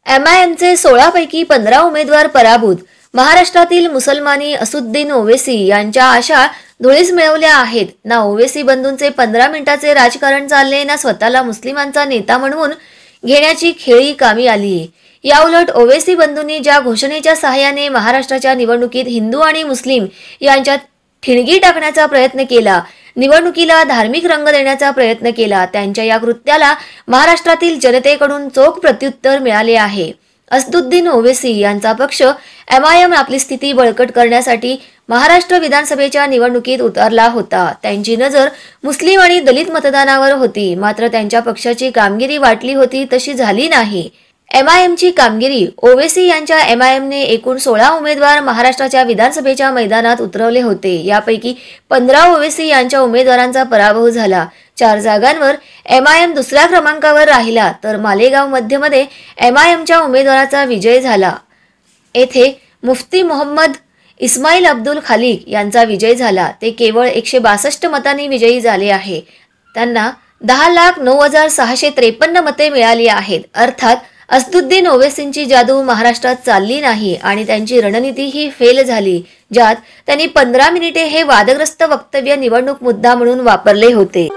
एमआयएमचे 16 पैकी 15 उमेदवार पराभूत. महाराष्ट्रातील मुसलमानी असुद्दीन ओवेसी यांच्या आशा धुळीस मिळवल्या आहेत. ना ओवेसी बंधूंचे 15 मिनिटाचे राजकारण चालले, ना स्वतःला मुस्लिमांचा नेता म्हणवून घेण्याची खेळी कामी आली. याउलट ओवेसी बंधूंनी ज्या घोषणेच्या सहाय्याने महाराष्ट्राच्या निवडणुकीत हिंदू आणि मुस्लिम यांच्यात ठिणगी टाकण्याचा प्रयत्न केला, निवडणुकीला धार्मिक रंग देण्याचा प्रयत्न केला, त्यांच्या या कृत्याला महाराष्ट्रातील जनतेकडून चोख प्रत्युत्तर मिळाले आहे. असदुद्दीन ओवेसी यांचा पक्ष एमआयएम आपली स्थिती बळकट करण्यासाठी महाराष्ट्र विधानसभेच्या निवडणुकीत उतरला होता. त्यांची नजर मुस्लिम आणि दलित मतदानावर होती, मात्र त्यांच्या पक्षाची कामगिरी वाटली होती तशी झाली नाही. एमआयएमची कामगिरी. ओवेसी यांच्या एमआयएमने एकूण 16 उमेदवार महाराष्ट्राच्या विधानसभेच्या मैदानात उतरवले होते. यापैकी 15 ओवेसी यांच्या उमेदवारांचा पराभव झाला. 4 जागांवर एमआयएम दुसऱ्या क्रमांकावर राहिला, तर मालेगाव मध्यमध्ये एमआयएमच्या उमेदवाराचा विजय झाला. येथे मुफ्ती मोहम्मद इस्माईल अब्दुल खालिक यांचा विजय झाला. ते केवळ 162 मतांनी विजयी झाले आहे. त्यांना 10,09,653 मते मिळाली आहेत. अर्थात असदुद्दीन ओवेसींची जादू महाराष्ट्रात चालली नाही आणि त्यांची रणनीती ही फेल झाली, ज्यात त्यांनी 15 मिनिटे हे वादग्रस्त वक्तव्य निवडणूक मुद्दा म्हणून वापरले होते.